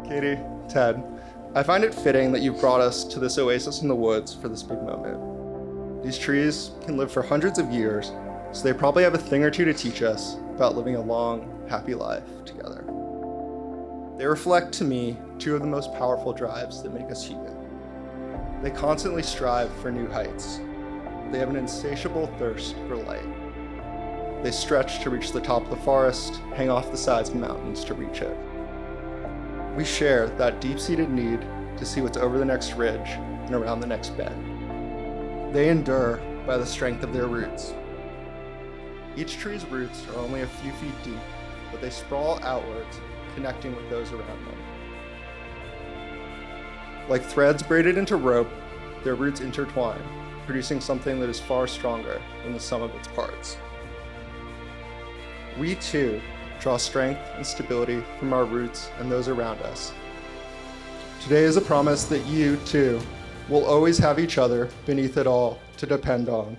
Katie, Ted, I find it fitting that you've brought us to this oasis in the woods for this big moment. These trees can live for hundreds of years, so they probably have a thing or two to teach us about living a long, happy life together. They reflect to me two of the most powerful drives that make us human. They constantly strive for new heights. They have an insatiable thirst for light. They stretch to reach the top of the forest, hang off the sides of mountains to reach it. We share that deep-seated need to see what's over the next ridge and around the next bend. They endure by the strength of their roots. Each tree's roots are only a few feet deep, but they sprawl outwards, connecting with those around them. Like threads braided into rope, their roots intertwine, producing something that is far stronger than the sum of its parts. We too draw strength and stability from our roots and those around us. Today is a promise that you too will always have each other beneath it all to depend on.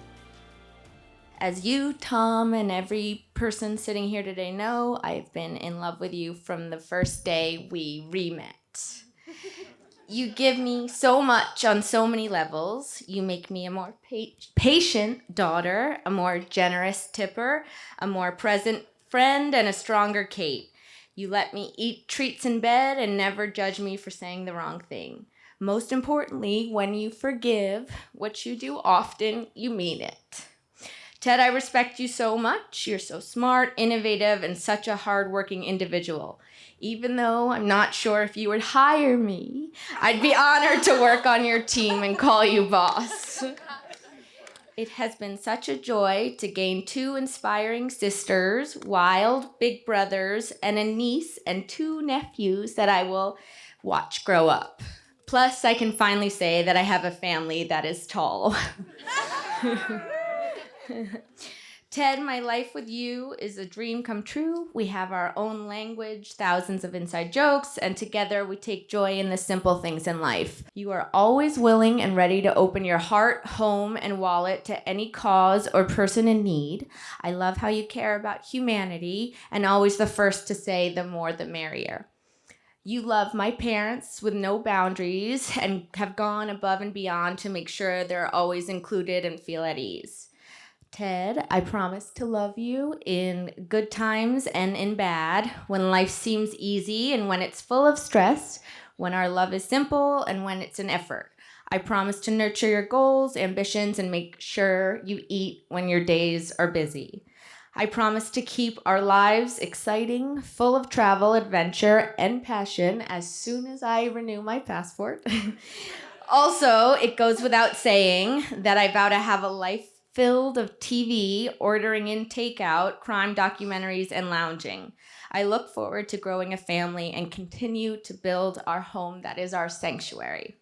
As you, Tom, and every person sitting here today know, I've been in love with you from the first day we re-met. You give me so much on so many levels. You make me a more patient daughter, a more generous tipper, a more present friend, and a stronger Kate. You let me eat treats in bed and never judge me for saying the wrong thing. Most importantly, when you forgive, which you do often, you mean it. Ted, I respect you so much. You're so smart, innovative, and such a hardworking individual. Even though I'm not sure if you would hire me, I'd be honored to work on your team and call you boss. It has been such a joy to gain two inspiring sisters, wild big brothers, and a niece and two nephews that I will watch grow up. Plus, I can finally say that I have a family that is tall. Ted, my life with you is a dream come true. We have our own language, thousands of inside jokes, and together we take joy in the simple things in life. You are always willing and ready to open your heart, home, and wallet to any cause or person in need. I love how you care about humanity and always the first to say the more the merrier. You love my parents with no boundaries and have gone above and beyond to make sure they're always included and feel at ease. Ted, I promise to love you in good times and in bad, when life seems easy and when it's full of stress, when our love is simple and when it's an effort. I promise to nurture your goals, ambitions, and make sure you eat when your days are busy. I promise to keep our lives exciting, full of travel, adventure, and passion as soon as I renew my passport. Also, it goes without saying that I vow to have a life filled of TV, ordering in takeout, crime documentaries, and lounging. I look forward to growing a family and continue to build our home that is our sanctuary.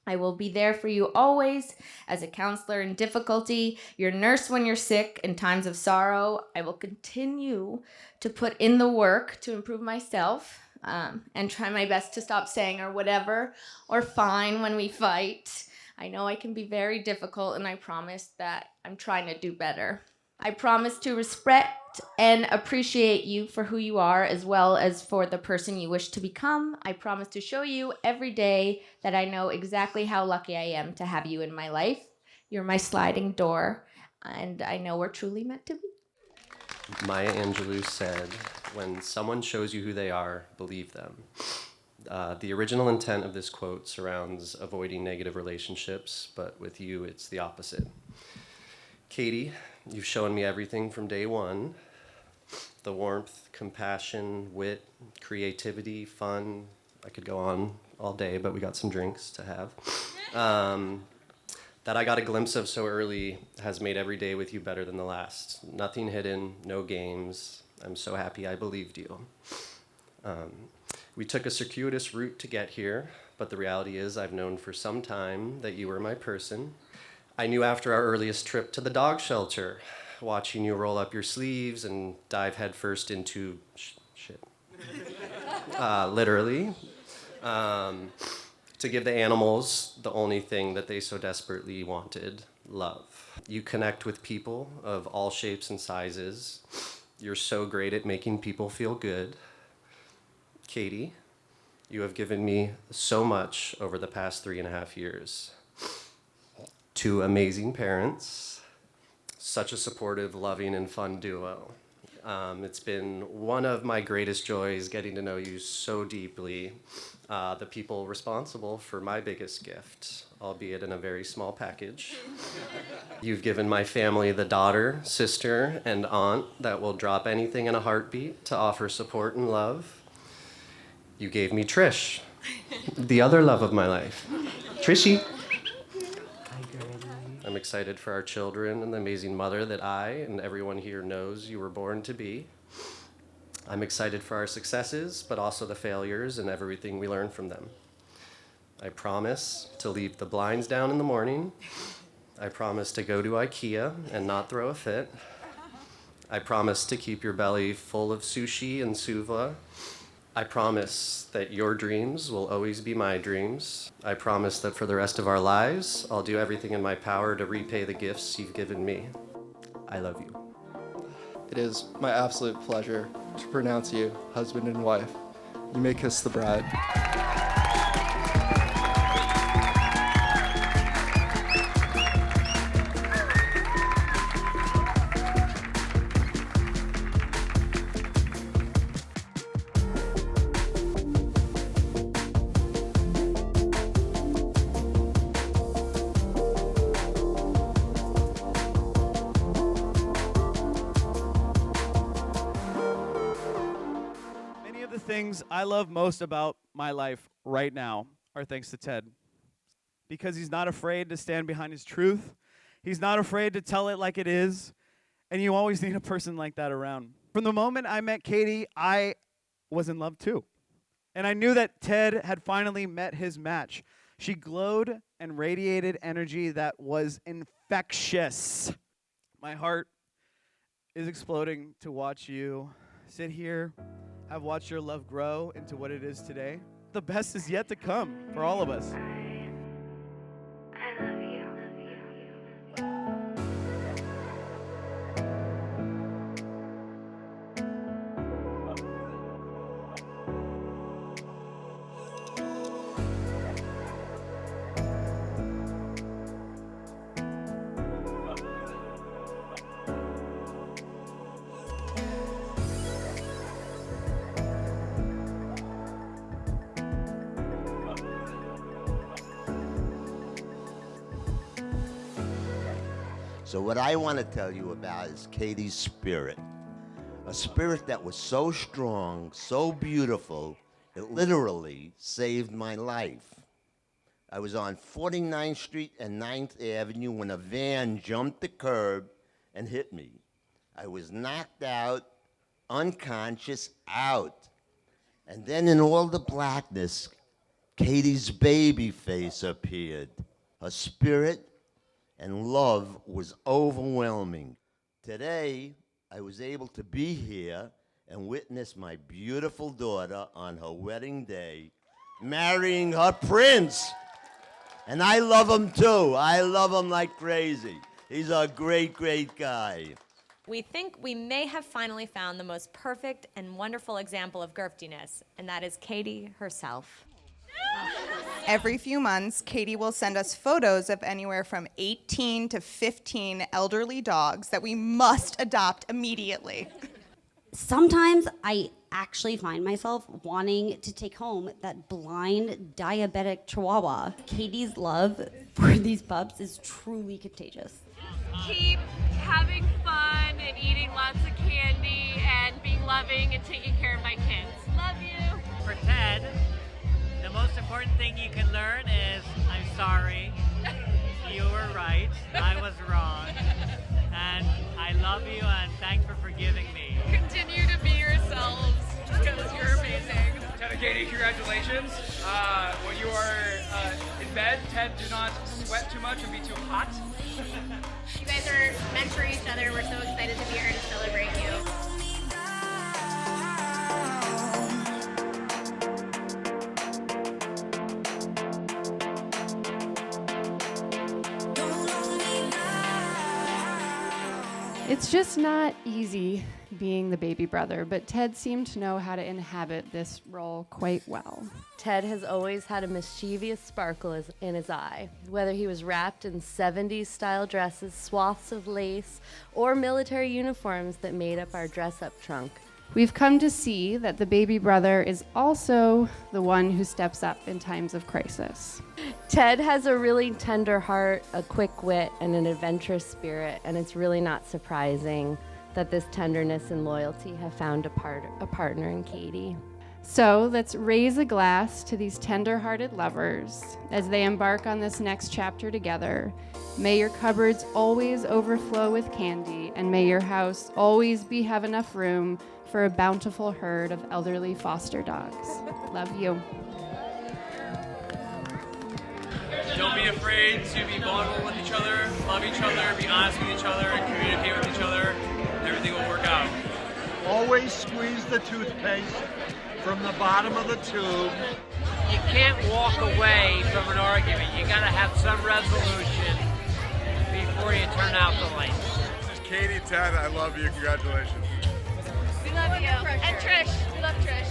I will be there for you always as a counselor in difficulty, your nurse when you're sick, in times of sorrow. I will continue to put in the work to improve myself and try my best to stop saying or whatever or fine when we fight. I know I can be very difficult, and I promise that I'm trying to do better. I promise to respect and appreciate you for who you are, as well as for the person you wish to become. I promise to show you every day that I know exactly how lucky I am to have you in my life. You're my sliding door, and I know we're truly meant to be. Maya Angelou said, "When someone shows you who they are, believe them." The original intent of this quote surrounds avoiding negative relationships, but with you, it's the opposite. Katie, you've shown me everything from day one. The warmth, compassion, wit, creativity, fun. I could go on all day, but we got some drinks to have. That I got a glimpse of so early has made every day with you better than the last. Nothing hidden, no games. I'm so happy I believed you. We took a circuitous route to get here, but the reality is I've known for some time that you were my person. I knew after our earliest trip to the dog shelter, watching you roll up your sleeves and dive headfirst into shit. Literally. To give the animals the only thing that they so desperately wanted, love. You connect with people of all shapes and sizes. You're so great at making people feel good. Katie, You have given me so much over the past 3.5 years. 2 amazing parents, such a supportive, loving, and fun duo. It's been one of my greatest joys getting to know you so deeply, the people responsible for my biggest gift, albeit in a very small package. You've given my family the daughter, sister, and aunt that will drop anything in a heartbeat to offer support and love. You gave me Trish, the other love of my life. Trishy. I'm excited for our children and the amazing mother that I and everyone here knows you were born to be. I'm excited for our successes, but also the failures and everything we learn from them. I promise to leave the blinds down in the morning. I promise to go to IKEA and not throw a fit. I promise to keep your belly full of sushi and suva. I promise that your dreams will always be my dreams. I promise that for the rest of our lives, I'll do everything in my power to repay the gifts you've given me. I love you. It is my absolute pleasure to pronounce you husband and wife. You may kiss the bride. Things I love most about my life right now are thanks to Ted. Because he's not afraid to stand behind his truth. He's not afraid to tell it like it is. And you always need a person like that around. From the moment I met Katie, I was in love too. And I knew that Ted had finally met his match. She glowed and radiated energy that was infectious. My heart is exploding to watch you sit here, have watched your love grow into what it is today. The best is yet to come for all of us. I love you. So what I want to tell you about is Katie's spirit. A spirit that was so strong, so beautiful, it literally saved my life. I was on 49th Street and 9th Avenue when a van jumped the curb and hit me. I was knocked out, unconscious, out. And then in all the blackness, Katie's baby face appeared. Her spirit and love was overwhelming. Today, I was able to be here and witness my beautiful daughter on her wedding day, marrying her prince. And I love him too. I love him like crazy. He's a great, great guy. We think we may have finally found the most perfect and wonderful example of girftiness, and that is Katie herself. Every few months, Katie will send us photos of anywhere from 18 to 15 elderly dogs that we must adopt immediately. Sometimes I actually find myself wanting to take home that blind diabetic chihuahua. Katie's love for these pups is truly contagious. Keep having fun and eating lots of candy and being loving and taking care of my kids. Love you. For Ted, the most important thing you can learn is, I'm sorry, you were right, I was wrong, and I love you and thanks for forgiving me. Continue to be yourselves because you're amazing. Ted and Katie, congratulations. When you are in bed, Ted, do not sweat too much and be too hot. You guys are meant for each other. We're so excited to be here to celebrate you. It's just not easy being the baby brother, but Ted seemed to know how to inhabit this role quite well. Ted has always had a mischievous sparkle in his eye, whether he was wrapped in 70s style dresses, swaths of lace, or military uniforms that made up our dress-up trunk. We've come to see that the baby brother is also the one who steps up in times of crisis. Ted has a really tender heart, a quick wit, and an adventurous spirit, and it's really not surprising that this tenderness and loyalty have found a partner in Katie. So let's raise a glass to these tender-hearted lovers as they embark on this next chapter together. May your cupboards always overflow with candy, and may your house always have enough room for a bountiful herd of elderly foster dogs. Love you. Don't be afraid to be vulnerable with each other, love each other, be honest with each other, and communicate with each other. Everything will work out. Always squeeze the toothpaste from the bottom of the tube. You can't walk away from an argument. You gotta have some resolution before you turn out the lights. This is Katie, Ted, I love you. Congratulations. We love you. And Trish. We love Trish.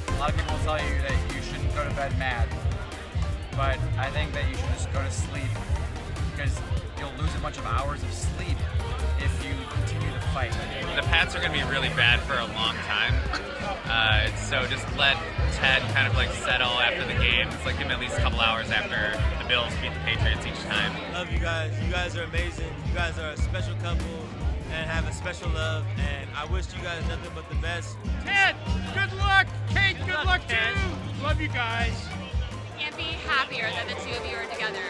A lot of people tell you that you shouldn't go to bed mad, but I think that you should just go to sleep because you'll lose a bunch of hours of sleep if you continue to fight. The Pats are going to be really bad for a long time, so just let Ted kind of like settle after the game. It's like give him at least a couple hours after the Bills beat the Patriots each time. Love you guys. You guys are amazing. You guys are a special couple and have a special love, and I wish you guys nothing but the best. Ted, good luck. Kate, good luck too. Love you guys. Can't be happier that the two of you are together.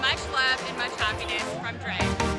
Much love and much happiness from Dre.